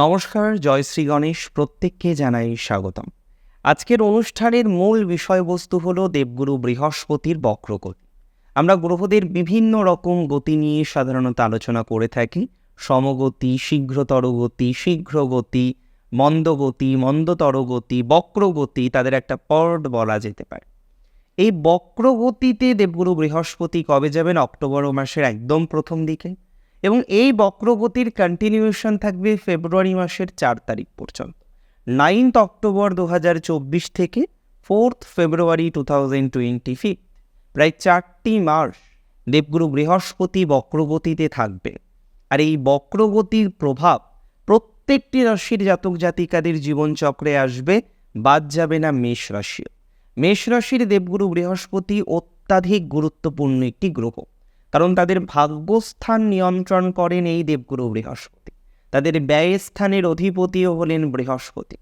নমস্কার, জয় শ্রী গণেশ। প্রত্যেককে জানাই স্বাগতম। আজকের অনুষ্ঠানের মূল বিষয়বস্তু হলো দেবগুরু বৃহস্পতির বক্রগতি। আমরা গ্রহদের বিভিন্ন রকম গতি নিয়ে সাধারণত আলোচনা করে থাকি। সমগতি, শীঘ্রতর গতি, শীঘ্র গতি, মন্দগতি, মন্দতর গতি, বক্রগতি, তাদের একটা পর্ড বলা যেতে পারে। এই বক্রগতিতে দেবগুরু বৃহস্পতি কবে যাবেন? অক্টোবর মাসের একদম প্রথম দিকে, এবং এই বক্রগতির কন্টিনিউয়েশন থাকবে ফেব্রুয়ারি মাসের 4 তারিখ পর্যন্ত। 9th অক্টোবর 2024 থেকে 4th ফেব্রুয়ারি 2025, প্রায় 4টি মাস দেবগুরু বৃহস্পতি বক্রগতিতে থাকবে। আর এই বক্রগতির প্রভাব প্রত্যেকটি রাশির জাতক জাতিকাদের জীবনচক্রে আসবে, বাদ যাবে না মেষ রাশি। মেষ রাশির দেবগুরু বৃহস্পতি অত্যাধিক গুরুত্বপূর্ণ একটি গ্রহ, কারণ তাদের ভাগ্যস্থান নিয়ন্ত্রণ করেন এই দেবগুরু বৃহস্পতি। তাদের ব্যয়স্থানের অধিপতিও হলেন বৃহস্পতি।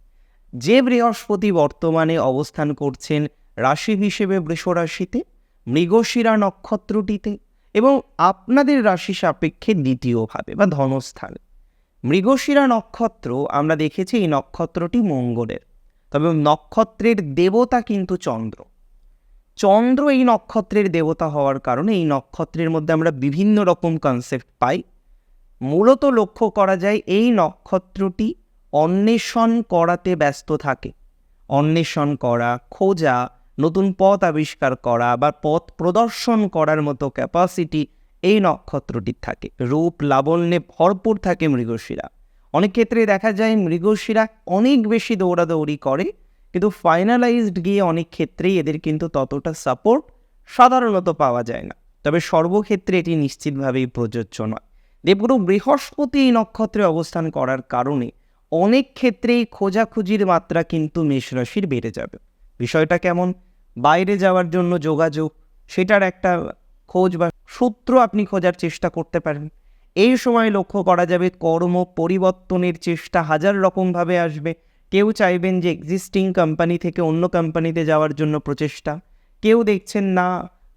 যে বৃহস্পতি বর্তমানে অবস্থান করছেন রাশি হিসেবে বৃষ রাশিতে, মৃগশিরা নক্ষত্রটিতে, এবং আপনাদের রাশি সাপেক্ষে দ্বিতীয়ভাবে বা ধনস্থানে। মৃগশিরা নক্ষত্র আমরা দেখেছি এই নক্ষত্রটি মঙ্গলের, তবে নক্ষত্রের দেবতা কিন্তু চন্দ্র। চন্দ্র এই নক্ষত্রের দেবতা হওয়ার কারণে এই নক্ষত্রের মধ্যে আমরা বিভিন্ন রকম কনসেপ্ট পাই। মূলত লক্ষ্য করা যায় এই নক্ষত্রটি অন্বেষণ করাতে ব্যস্ত থাকে। অন্বেষণ করা, খোঁজা, নতুন পথ আবিষ্কার করা বা পথ প্রদর্শন করার মতো ক্যাপাসিটি এই নক্ষত্রটির থাকে। রূপ লাবণ্যে ভরপুর থাকে মৃগশিরা। অনেক ক্ষেত্রে দেখা যায় মৃগশিরা অনেক বেশি দৌড়াদৌড়ি করে, কিন্তু ফাইনালাইজড গিয়ে অনেক ক্ষেত্রেই এদের কিন্তু ততটা সাপোর্ট সাধারণত পাওয়া যায় না। তবে সর্বক্ষেত্রে এটি নিশ্চিতভাবেই প্রযোজ্য নয়। দেবগুরু বৃহস্পতি এই নক্ষত্রে অবস্থান করার কারণে অনেক ক্ষেত্রেই খোঁজাখুঁজির মাত্রা কিন্তু মেষ রাশির বেড়ে যাবে। বিষয়টা কেমন? বাইরে যাওয়ার জন্য যোগাযোগ, সেটার একটা খোঁজ বা সূত্র আপনি খোঁজার চেষ্টা করতে পারেন। এই সময় লক্ষ্য করা যাবে কর্ম পরিবর্তনের চেষ্টা হাজার রকমভাবে আসবে। কেউ চাইবেন যে এক্সিস্টিং কোম্পানি থেকে অন্য কোম্পানিতে যাওয়ার জন্য প্রচেষ্টা, কেউ দেখছেন না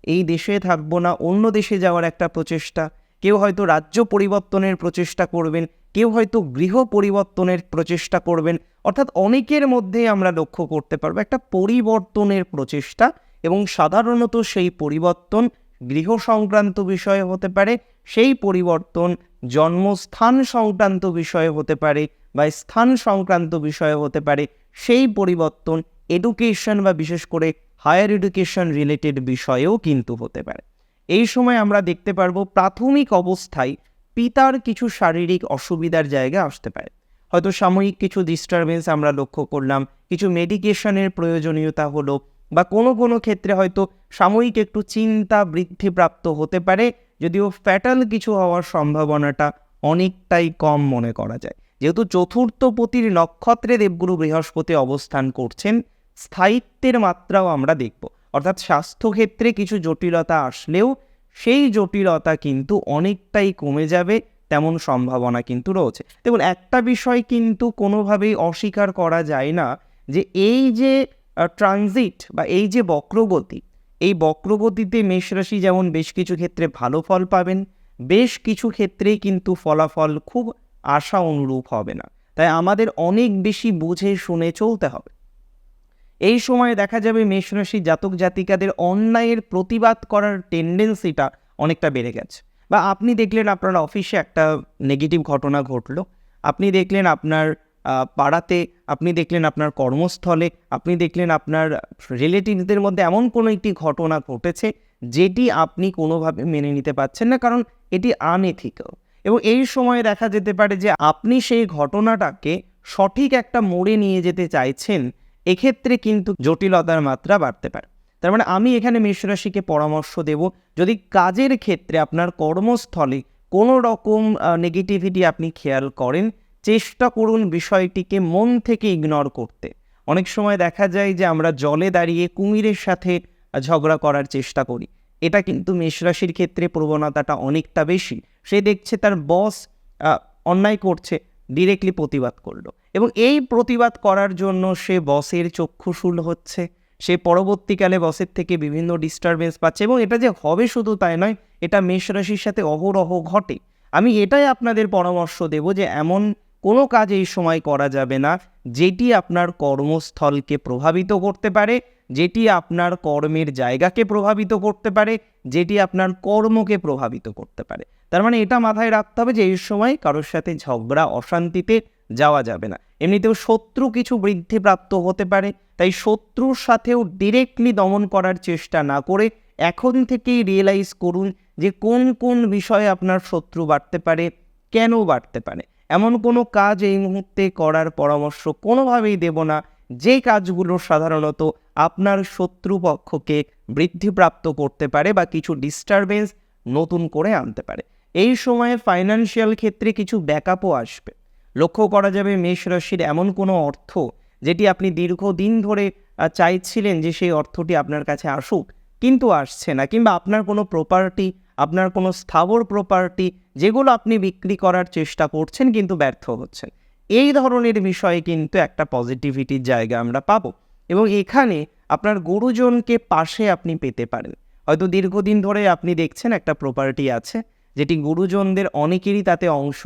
এই দেশে থাকবো না, অন্য দেশে যাওয়ার একটা প্রচেষ্টা, কেউ হয়তো রাজ্য পরিবর্তনের প্রচেষ্টা করবেন, কেউ হয়তো গৃহ পরিবর্তনের প্রচেষ্টা করবেন। অর্থাৎ অনেকের মধ্যে আমরা লক্ষ্য করতে পারবো একটা পরিবর্তনের প্রচেষ্টা, এবং সাধারণত সেই পরিবর্তন গৃহ সংক্রান্ত বিষয়ে হতে পারে, সেই পরিবর্তন জন্মস্থান সংক্রান্ত বিষয়ে হতে পারে বা স্থান সংক্রান্ত বিষয়ে হতে পারে, সেই পরিবর্তন এডুকেশন বা বিশেষ করে হায়ার এডুকেশন রিলেটেড বিষয়েও কিন্তু হতে পারে। এই সময় আমরা দেখতে পারবো প্রাথমিক অবস্থায় পিতার কিছু শারীরিক অসুবিধার জায়গা আসতে পারে। হয়তো সাময়িক কিছু ডিস্টারবেন্স আমরা লক্ষ্য করলাম, কিছু মেডিকেশনের প্রয়োজনীয়তা হলো, বা কোনো ক্ষেত্রে হয়তো সাময়িক একটু চিন্তা বৃদ্ধিপ্রাপ্ত হতে পারে, যদিও ফ্যাটাল কিছু হওয়ার সম্ভাবনাটা অনেকটাই কম মনে করা যায়। যেহেতু চতুর্থপতির নক্ষত্রে দেবগুরু বৃহস্পতি অবস্থান করছেন, স্থায়িত্বের মাত্রাও আমরা দেখব। অর্থাৎ স্বাস্থ্যক্ষেত্রে কিছু জটিলতা আসলেও সেই জটিলতা কিন্তু অনেকটাই কমে যাবে, তেমন সম্ভাবনা কিন্তু রয়েছে। দেখুন, একটা বিষয় কিন্তু কোনোভাবেই অস্বীকার করা যায় না, যে এই যে ট্রানজিট বা এই যে বক্রগতি, এই বক্রগতিতে মেষ রাশি যেমন বেশ কিছু ক্ষেত্রে ভালো ফল পাবেন, বেশ কিছু ক্ষেত্রেই কিন্তু ফলাফল খুব আশা অনুরূপ হবে না। তাই আমাদের অনেক বেশি বুঝে শুনে চলতে হবে। এই সময়ে দেখা যাবে মেষ রাশি জাতক জাতিকাদের অন্যায়ের প্রতিবাদ করার টেন্ডেন্সিটা অনেকটা বেড়ে গেছে। বা আপনি দেখলেন আপনার অফিসে একটা নেগেটিভ ঘটনা ঘটলো, আপনি দেখলেন আপনার পাড়াতে, আপনি দেখলেন আপনার কর্মস্থলে, আপনি দেখলেন আপনার রিলেটিভদের মধ্যে এমন কোনো একটি ঘটনা ঘটেছে যেটি আপনি কোনোভাবে মেনে নিতে পারছেন না, কারণ এটি আনএথিক্যাল। এবং এই সময়ে দেখা যেতে পারে যে আপনি সেই ঘটনাটাকে সঠিক একটা মোড়ে নিয়ে যেতে চাইছেন, এক্ষেত্রে কিন্তু জটিলতার মাত্রা বাড়তে পারে। তার মানে আমি এখানে মেষ রাশিকে পরামর্শ দেব, যদি কাজের ক্ষেত্রে আপনার কর্মস্থলে কোনো রকম নেগেটিভিটি আপনি খেয়াল করেন, চেষ্টা করুন বিষয়টিকে মন থেকে ইগনোর করতে। অনেক সময় দেখা যায় যে আমরা জলে দাঁড়িয়ে কুমিরের সাথে ঝগড়া করার চেষ্টা করি। এটা কিন্তু মেষ রাশির ক্ষেত্রে প্রবণতাটা অনেকটা বেশি। সে দেখছে তার বস অন্যায় করছে, ডিরেক্টলি প্রতিবাদ করলো, এবং এই প্রতিবাদ করার জন্য সে বসের চক্ষুশূল হচ্ছে, সে পরবর্তীকালে বসের থেকে বিভিন্ন ডিস্টারবেন্স পাচ্ছে। এবং এটা যে হবে শুধু তাই নয়, এটা মেষ রাশির সাথে অহরহ ঘটে। আমি এটাই আপনাদের পরামর্শ দেব যে এমন কোনো কাজ এই সময় করা যাবে না যেটি আপনার কর্মস্থলকে প্রভাবিত করতে পারে, যেটি আপনার কর্মের জায়গাকে প্রভাবিত করতে পারে, যেটি আপনার কর্মকে প্রভাবিত করতে পারে। তার মানে এটা মাথায় রাখতে হবে যে এই সময় কারোর সাথে ঝগড়া অশান্তিতে যাওয়া যাবে না। এমনিতেও শত্রু কিছু বৃদ্ধিপ্রাপ্ত হতে পারে, তাই শত্রুর সাথেও ডিরেক্টলি দমন করার চেষ্টা না করে এখন থেকেই রিয়েলাইজ করুন যে কোন কোন বিষয়ে আপনার শত্রু বাড়তে পারে, কেন বাড়তে পারে। এমন কোনো কাজ এই মুহূর্তে করার পরামর্শ কোনোভাবেই দেব না যে কাজগুলো সাধারণত আপনার শত্রুপক্ষকে বৃদ্ধিপ্রাপ্ত করতে পারে বা কিছু ডিস্টারবেন্স নতুন করে আনতে পারে। এই সময়ে ফাইন্যান্সিয়াল ক্ষেত্রে কিছু ব্যাকআপও আসবে। লক্ষ্য করা যাবে মেষ রাশির এমন কোনো অর্থ যেটি আপনি দীর্ঘদিন ধরে চাইছিলেন যে সেই অর্থটি আপনার কাছে আসুক, কিন্তু আসছে না, কিংবা আপনার কোনো প্রপার্টি, আপনার কোনো স্থাবর প্রপার্টি যেগুলো আপনি বিক্রি করার চেষ্টা করছেন কিন্তু ব্যর্থ হচ্ছেন, এই ধরনের বিষয়ে কিন্তু একটা পজিটিভিটির জায়গা আমরা পাবো। এবং এখানে আপনার গুরুজনকে পাশে আপনি পেতে পারেন। হয়তো দীর্ঘদিন ধরে আপনি দেখছেন একটা প্রপার্টি আছে যেটি গুরুজনদের অনেকেরই তাতে অংশ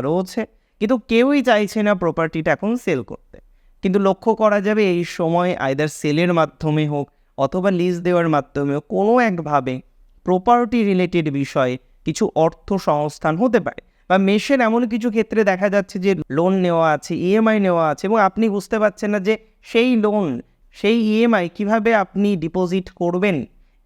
রয়েছে, কিন্তু কেউই চাইছে না প্রপার্টিটা এখন সেল করতে। কিন্তু লক্ষ্য করা যাবে এই সময় আইদার সেলের মাধ্যমে হোক অথবা লিজ দেওয়ার মাধ্যমে হোক কোনো একভাবে প্রপার্টি রিলেটেড বিষয়ে কিছু অর্থ সংস্থান হতে পারে। বা মেষের এমন কিছু ক্ষেত্রে দেখা যাচ্ছে যে লোন নেওয়া আছে, ইএমআই নেওয়া আছে, এবং আপনি বুঝতে পারছেন না যে সেই লোন, সেই ইএমআই কিভাবে আপনি ডিপোজিট করবেন।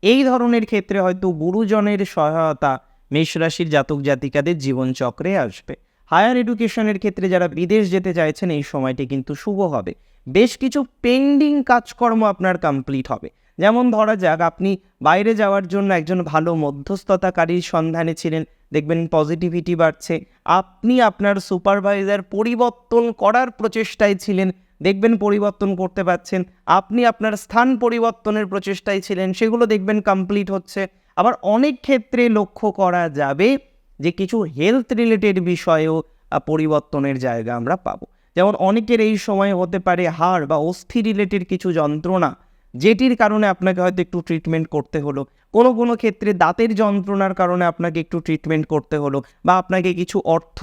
এই ধরনের ক্ষেত্রে হয়তো গুরুজনের সহায়তা মেষ রাশির জাতক জাতিকাদের জীবনচক্রে আসবে। হায়ার এডুকেশনের ক্ষেত্রে যারা বিদেশ যেতে চাইছেন এই সময়টি কিন্তু শুভ হবে। বেশ কিছু পেন্ডিং কাজকর্ম আপনার কমপ্লিট হবে। যেমন ধরা যাক আপনি বাইরে যাওয়ার জন্য একজন ভালো মধ্যস্থতাকারীর সন্ধানে ছিলেন, দেখবেন পজিটিভিটি বাড়ছে। আপনি আপনার সুপারভাইজার পরিবর্তন করার প্রচেষ্টায় ছিলেন, দেখবেন পরিবর্তন করতে পারছেন। আপনি আপনার স্থান পরিবর্তনের প্রচেষ্টায় ছিলেন, সেগুলো দেখবেন কমপ্লিট হচ্ছে। আবার অনেক ক্ষেত্রে লক্ষ্য করা যাবে যে কিছু হেলথ রিলেটেড বিষয়েও পরিবর্তনের জায়গা আমরা পাবো। যেমন অনেকের এই সময় হতে পারে হাড় বা অস্থি রিলেটেড কিছু যন্ত্রণা, যেটির কারণে আপনাকে হয়তো একটু ট্রিটমেন্ট করতে হলো। কোনো কোনো ক্ষেত্রে দাঁতের যন্ত্রণার কারণে আপনাকে একটু ট্রিটমেন্ট করতে হলো, বা আপনাকে কিছু অর্থ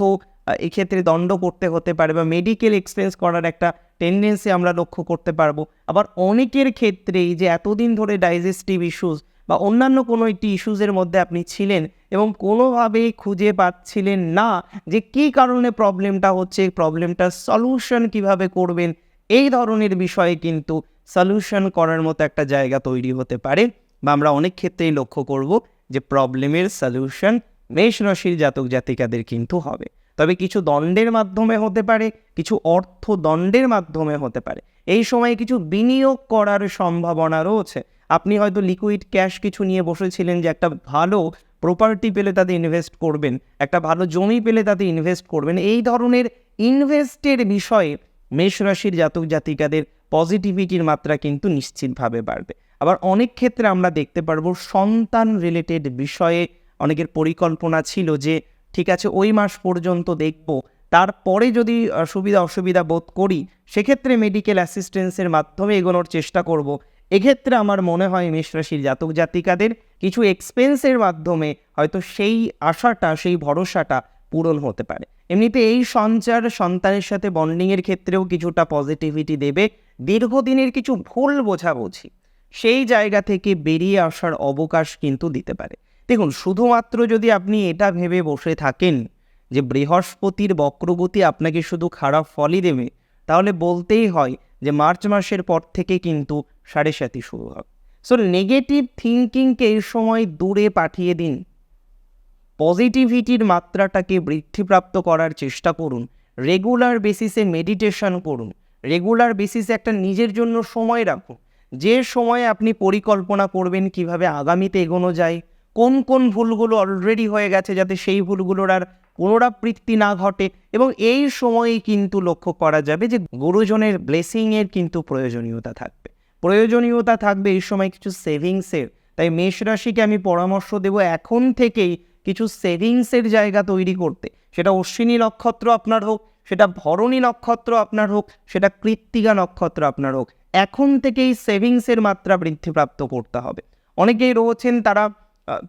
এক্ষেত্রে দণ্ড করতে হতে পারে, বা মেডিকেল এক্সপেন্স করার একটা টেন্ডেন্সি আমরা লক্ষ্য করতে পারবো। আবার অনেকের ক্ষেত্রেই যে এতদিন ধরে ডাইজেস্টিভ ইস্যুস বা অন্যান্য কোনো একটি ইস্যুসের মধ্যে আপনি ছিলেন এবং কোনোভাবেই খুঁজে পাচ্ছিলেন না যে কী কারণে প্রবলেমটা হচ্ছে, প্রবলেমটার সলিউশন কিভাবে করবেন, এই ধরনের বিষয়ে কিন্তু সলিউশন করার মতো একটা জায়গা তৈরি হতে পারে। বা আমরা অনেক ক্ষেত্রেই লক্ষ্য করব যে প্রবলেমের সলিউশন মেষ রাশির জাতক জাতিকাদের কিন্তু হবে। তবে কিছু দণ্ডের মাধ্যমে হতে পারে, কিছু অর্থ দণ্ডের মাধ্যমে হতে পারে। এই সময়ে কিছু বিনিয়োগ করার সম্ভাবনা রয়েছে। আপনি হয়তো লিকুইড ক্যাশ কিছু নিয়ে বসেছিলেন যে একটা ভালো প্রপার্টি পেলে তাতে ইনভেস্ট করবেন, একটা ভালো জমি পেলে তাতে ইনভেস্ট করবেন। এই ধরনের ইনভেস্টের বিষয়ে মেষ রাশির জাতক জাতিকাদের পজিটিভিটির মাত্রা কিন্তু নিশ্চিতভাবে বাড়বে। আবার অনেক ক্ষেত্রে আমরা দেখতে পারবো সন্তান রিলেটেড বিষয়ে অনেকের পরিকল্পনা ছিল যে ঠিক আছে ওই মাস পর্যন্ত দেখব, তারপরে যদি সুবিধা অসুবিধা বোধ করি সেক্ষেত্রে মেডিকেল অ্যাসিস্ট্যান্সের মাধ্যমে এগোনোর চেষ্টা করব। এক্ষেত্রে আমার মনে হয় মেষ রাশির জাতক জাতিকাদের কিছু এক্সপেন্সের মাধ্যমে হয়তো সেই আশাটা, সেই ভরসাটা পূরণ হতে পারে। এমনিতে এই সঞ্চার সন্তানের সাথে বন্ডিংয়ের ক্ষেত্রেও কিছুটা পজিটিভিটি দেবে। দীর্ঘদিনের কিছু ভুল বোঝাবুঝি সেই জায়গা থেকে বেরিয়ে আসার অবকাশ কিন্তু দিতে পারে। দেখুন, শুধুমাত্র যদি আপনি এটা ভেবে বসে থাকেন যে বৃহস্পতির বক্রগতি আপনাকে শুধু খারাপ ফলই দেবে, তাহলে বলতেই হয় যে মার্চ মাসের পর থেকে কিন্তু 7.5 শুরু হবে। সো নেগেটিভ থিঙ্কিংকে এই সময় দূরে পাঠিয়ে দিন, পজিটিভিটির মাত্রাটাকে বৃদ্ধিপ্রাপ্ত করার চেষ্টা করুন। রেগুলার বেসিসে মেডিটেশন করুন, রেগুলার বেসিসে একটা নিজের জন্য সময় রাখুন, যে সময়ে আপনি পরিকল্পনা করবেন কিভাবে আগামীতে এগোনো যায়, কোন কোন ভুলগুলো অলরেডি হয়ে গেছে যাতে সেই ভুলগুলোর আর পুনরাবৃত্তি না ঘটে। এবং এই সময়েই কিন্তু লক্ষ্য করা যাবে যে গুরুজনের ব্লেসিংয়ের কিন্তু প্রয়োজনীয়তা থাকবে এই সময় কিছু সেভিংসের। তাই মেষ রাশিকে আমি পরামর্শ দেব এখন থেকেই কিছু সেভিংসের জায়গা তৈরি করতে। সেটা অশ্বিনী নক্ষত্র আপনার হোক, সেটা ভরণী নক্ষত্র আপনার হোক, সেটা কৃত্তিকা নক্ষত্র আপনার হোক, এখন থেকেই সেভিংসের মাত্রা বৃদ্ধিপ্রাপ্ত করতে হবে। অনেকেই রয়েছেন তারা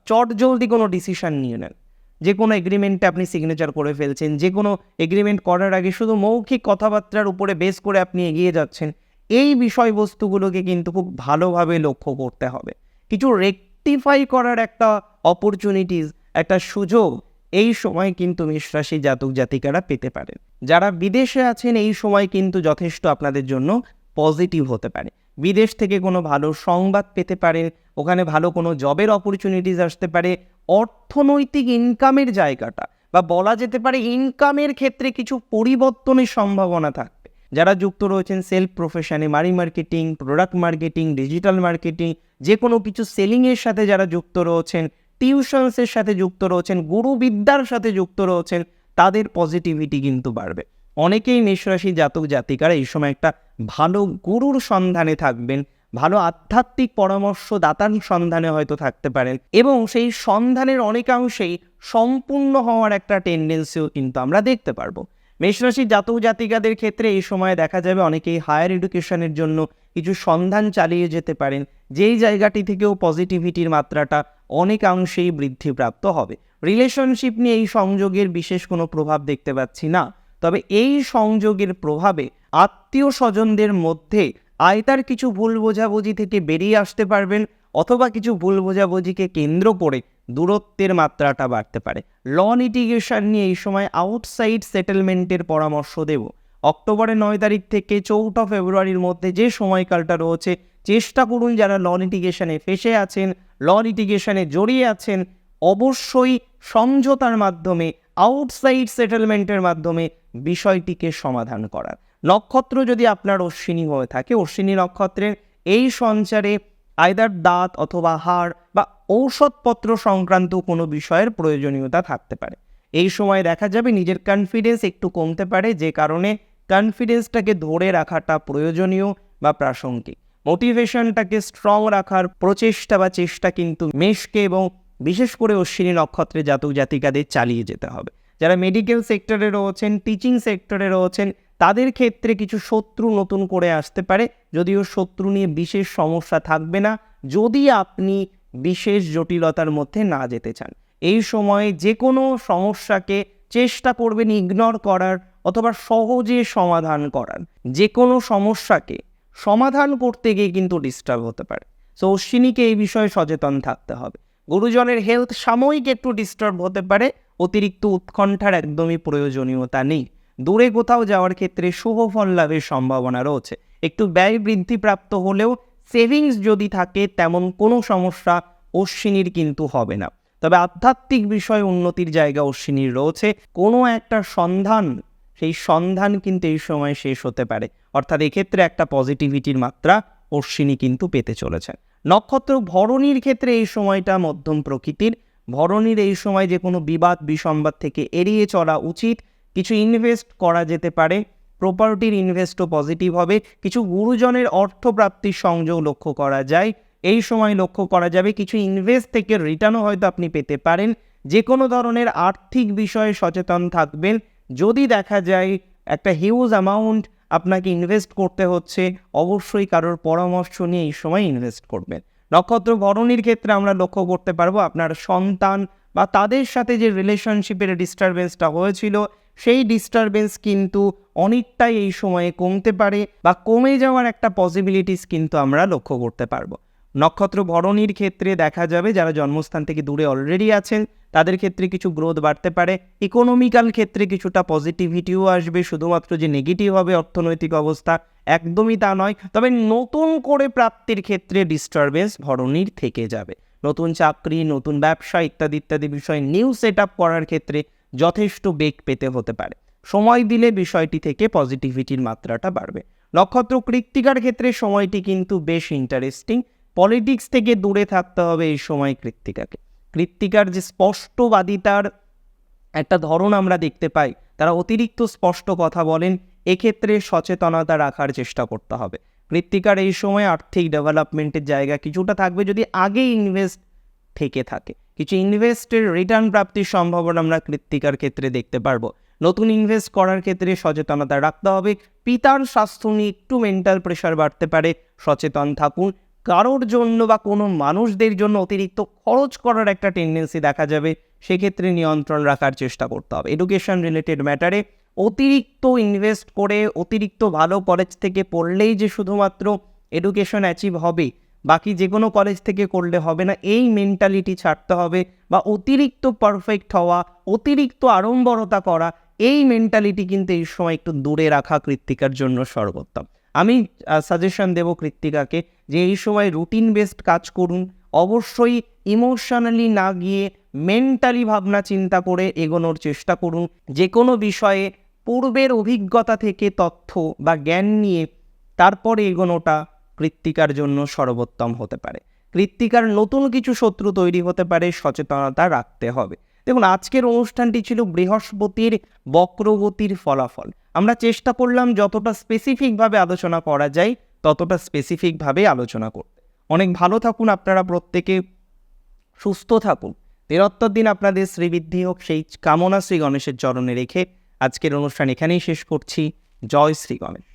চটজলদি কোনো ডিসিশন নিয়ে নেন, যে কোনো এগ্রিমেন্টে আপনি সিগনেচার করে ফেলছেন, যে কোনো এগ্রিমেন্ট করার আগে শুধু মৌখিক কথাবার্তার উপরে বেস করে আপনি এগিয়ে যাচ্ছেন, এই বিষয়বস্তুগুলোকে কিন্তু খুব ভালোভাবে লক্ষ্য করতে হবে। কিছু রেকটিফাই করার একটা অপরচুনিটিস, একটা সুযোগ এই সময় কিন্তু মেষ রাশি জাতক জাতিকারা পেতে পারেন। যারা বিদেশে আছেন এই সময় কিন্তু যথেষ্ট আপনাদের জন্য পজিটিভ হতে পারে। বিদেশ থেকে কোনো ভালো সংবাদ পেতে পারেন, ওখানে ভালো কোনো জবের অপরচুনিটিস আসতে পারে, অর্থনৈতিক ইনকামের জায়গাটা বা বলা যেতে পারে ইনকামের ক্ষেত্রে কিছু পরিবর্তনের সম্ভাবনা থাকবে। যারা যুক্ত রয়েছেন সেলফ প্রফেশনে, মানি marketing, product marketing, digital marketing, যে কোনো কিছু সেলিংয়ের সাথে যারা যুক্ত রয়েছেন, টিউশনসের সাথে যুক্ত রয়েছেন, গুরুবিদ্যার সাথে যুক্ত রয়েছেন, তাদের পজিটিভিটি কিন্তু বাড়বে। অনেকেই মেষরাশি জাতক জাতিকারা এই সময় একটা ভালো গুরুর সন্ধানে থাকবেন, ভালো আধ্যাত্মিক পরামর্শদাতার সন্ধানে হয়তো থাকতে পারেন, এবং সেই সন্ধানের অনেকাংশেই সম্পূর্ণ হওয়ার একটা টেন্ডেন্সিও কিন্তু আমরা দেখতে পারবো। মেষরাশি জাতক জাতিকাদের ক্ষেত্রে এই সময় দেখা যাবে অনেকেই হায়ার এডুকেশনের জন্য কিছু সন্ধান চালিয়ে যেতে পারেন, যেই জায়গাটি থেকেও পজিটিভিটির মাত্রাটা অনেকাংশেই বৃদ্ধিপ্রাপ্ত হবে। রিলেশনশিপ নিয়ে এই সংযোগের বিশেষ কোনো প্রভাব দেখতে পাচ্ছি না, তবে এই সংযোগের প্রভাবে আত্মীয় স্বজনদের মধ্যে আয়তার কিছু ভুল বোঝাবুঝি থেকে বেরিয়ে আসতে পারবেন, অথবা কিছু ভুল বোঝাবুঝিকে কেন্দ্র করে দূরত্বের মাত্রাটা বাড়তে পারে। ল লিটিগেশন নিয়ে এই সময় আউটসাইড সেটেলমেন্টের পরামর্শ দেব। অক্টোবরের 9 তারিখ থেকে 4 ফেব্রুয়ারির মধ্যে যে সময়কালটা রয়েছে, চেষ্টা করুন যারা ল লিটিগেশনে ফেসে আছেন, ল লিটিগেশনে জড়িয়ে আছেন, অবশ্যই সমঝোতার মাধ্যমে, আউটসাইড সেটেলমেন্টের মাধ্যমে বিষয়টিকে সমাধান করার। নক্ষত্র যদি আপনার অশ্বিনী হয়ে থাকে, অশ্বিনী নক্ষত্রের এই সঞ্চারে আইদার দাঁত অথবা হাড় বা ঔষধপত্র সংক্রান্ত কোনো বিষয়ের প্রয়োজনীয়তা থাকতে পারে। এই সময় দেখা যাবে নিজের কনফিডেন্স একটু কমতে পারে, যে কারণে কনফিডেন্সটাকে ধরে রাখাটা প্রয়োজনীয় বা প্রাসঙ্গিক। মোটিভেশনটাকে স্ট্রং রাখার প্রচেষ্টা বা চেষ্টা কিন্তু মেষকে এবং বিশেষ করে অশ্বিনী নক্ষত্রে জাতক জাতিকাদের চালিয়ে যেতে হবে। যারা মেডিকেল সেক্টরে রয়েছেন, টিচিং সেক্টরে রয়েছেন, তাদের ক্ষেত্রে কিছু শত্রু নতুন করে আসতে পারে, যদিও শত্রু নিয়ে বিশেষ সমস্যা থাকবে না যদি আপনি বিশেষ জটিলতার মধ্যে না যেতে চান। এই সময়ে যে কোনো সমস্যাকে চেষ্টা করবেন ইগনোর করার অথবা সহজে সমাধান করার। যে কোনো সমস্যাকে সমাধান করতে গিয়ে কিন্তু ডিস্টার্ব হতে পারে। সো অশ্বিনীকে এই বিষয়ে সচেতন থাকতে হবে। গুরুজনের হেলথ সাময়িক একটু ডিস্টার্ব হতে পারে, অতিরিক্ত উৎকণ্ঠার একদমই প্রয়োজনীয়তা নেই। দূরে কোথাও যাওয়ার ক্ষেত্রে শুভ ফল লাভের সম্ভাবনা রয়েছে। একটু ব্যয় বৃদ্ধিপ্রাপ্ত হলেও সেভিংস যদি থাকে তেমন কোনো সমস্যা অশ্বিনীর কিন্তু হবে না। তবে আধ্যাত্মিক বিষয়ে উন্নতির জায়গা অশ্বিনীর রয়েছে। কোনো একটা সন্ধান, সেই সন্ধান কিন্তু এই সময় শেষ হতে পারে, অর্থাৎ এক্ষেত্রে একটা পজিটিভিটির মাত্রা অশ্বিনী কিন্তু পেতে চলেছে। নক্ষত্র ভরণীর ক্ষেত্রে এই সময়টা মধ্যম প্রকৃতির। ভরণীর এই সময় যে কোনো বিবাদ বিসংবাদ থেকে এড়িয়ে চলা উচিত। কিছু ইনভেস্ট করা যেতে পারে, প্রপার্টির ইনভেস্টও পজিটিভ হবে। কিছু গুরুজনের অর্থপ্রাপ্তির সংযোগ লক্ষ্য করা যায়। এই সময় লক্ষ্য করা যাবে কিছু ইনভেস্ট থেকে রিটার্নও হয়তো আপনি পেতে পারেন। যে কোনো ধরনের আর্থিক বিষয়ে সচেতন থাকবেন। যদি দেখা যায় একটা হিউজ অ্যামাউন্ট আপনাকে ইনভেস্ট করতে হচ্ছে, অবশ্যই কারোর পরামর্শ নিয়ে এই সময় ইনভেস্ট করবেন। নক্ষত্র ভরণীর ক্ষেত্রে আমরা লক্ষ্য করতে পারবো আপনার সন্তান বা তাদের সাথে যে রিলেশনশিপের ডিস্টারবেন্সটা হয়েছিল, সেই ডিস্টারবেন্স কিন্তু অনেকটাই এই সময়ে কমতে পারে বা কমে যাওয়ার একটা পসিবিলিটিস কিন্তু আমরা লক্ষ্য করতে পারবো। নক্ষত্র ভরণীর ক্ষেত্রে দেখা যাবে যারা জন্মস্থান থেকে দূরে অলরেডি আছেন, তাদের ক্ষেত্রে কিছু গ্রোথ বাড়তে পারে। ইকোনমিক্যাল ক্ষেত্রে কিছুটা পজিটিভিটিও আসবে। শুধুমাত্র যে নেগেটিভ হবে অর্থনৈতিক অবস্থা, একদমই তা নয়। তবে নতুন করে প্রাপ্তির ক্ষেত্রে ডিস্টারবেন্স ভরণীর থেকে যাবে। নতুন চাকরি, নতুন ব্যবসা ইত্যাদি ইত্যাদি বিষয় নিউ সেট আপ করার ক্ষেত্রে যথেষ্ট বেগ পেতে হতে পারে। সময় দিলে বিষয়টি থেকে পজিটিভিটির মাত্রাটা বাড়বে। নক্ষত্র কৃত্তিকার ক্ষেত্রে সময়টি কিন্তু বেশ ইন্টারেস্টিং। পলিটিক্স থেকে দূরে থাকতে হবে এই সময় কৃত্তিকাকে। কৃত্তিকার যে স্পষ্টবাদিতার একটা ধরন আমরা দেখতে পাই, তারা অতিরিক্ত স্পষ্ট কথা বলেন, এক্ষেত্রে সচেতনতা রাখার চেষ্টা করতে হবে। কৃত্তিকার এই সময় আর্থিক ডেভেলপমেন্টের জায়গা কিছুটা থাকবে যদি আগে ইনভেস্ট থেকে থাকে। কিছু ইনভেস্টের রিটার্ন প্রাপ্তির সম্ভাবনা আমরা কৃত্তিকার ক্ষেত্রে দেখতে পারবো। নতুন ইনভেস্ট করার ক্ষেত্রে সচেতনতা রাখতে হবে। পিতার স্বাস্থ্য নিয়ে একটু মেন্টাল প্রেশার বাড়তে পারে, সচেতন থাকুন। কারোর জন্য বা কোনো মানুষদের জন্য অতিরিক্ত খরচ করার একটা টেন্ডেন্সি দেখা যাবে, সেক্ষেত্রে নিয়ন্ত্রণ রাখার চেষ্টা করতে হবে। এডুকেশন রিলেটেড ম্যাটারে অতিরিক্ত ইনভেস্ট করে অতিরিক্ত ভালো কলেজ থেকে পড়লেই যে শুধুমাত্র এডুকেশন অ্যাচিভ হবে, বাকি যে কোনো কলেজ থেকে করলে হবে না, এই মেন্টালিটি ছাড়তে হবে। বা অতিরিক্ত পারফেক্ট হওয়া, অতিরিক্ত আড়ম্বরতা করা, এই মেন্টালিটি কিন্তু এই সময় একটু দূরে রাখা কৃত্তিকার জন্য সর্বোত্তম। আমি সাজেশন দেব কৃত্তিকাকে যে এই সময় রুটিন বেসড কাজ করুন, অবশ্যই ইমোশনালি না গিয়ে মেন্টালি ভাবনা চিন্তা করে এগোনোর চেষ্টা করুন। যে কোনো বিষয়ে পূর্বের অভিজ্ঞতা থেকে তথ্য বা জ্ঞান নিয়ে তারপরে এগোনোটা কৃত্তিকার জন্য সর্বোত্তম হতে পারে। কৃত্তিকার নতুন কিছু শত্রু তৈরি হতে পারে, সচেতনতা রাখতে হবে। দেখুন, আজকের অনুষ্ঠানটি ছিল বৃহস্পতির বক্রগতির ফলাফল। আমরা চেষ্টা করলাম যতটা স্পেসিফিকভাবে আলোচনা করা যায় ততটা স্পেসিফিকভাবে আলোচনা করতে। অনেক ভালো থাকুন আপনারা প্রত্যেকে, সুস্থ থাকুন, নিরন্তর দিন আপনাদের শ্রীবৃদ্ধি হোক, সেই কামনা শ্রী গণেশের চরণে রেখে আজকের অনুষ্ঠান এখানেই শেষ করছি। জয় শ্রী গণেশ।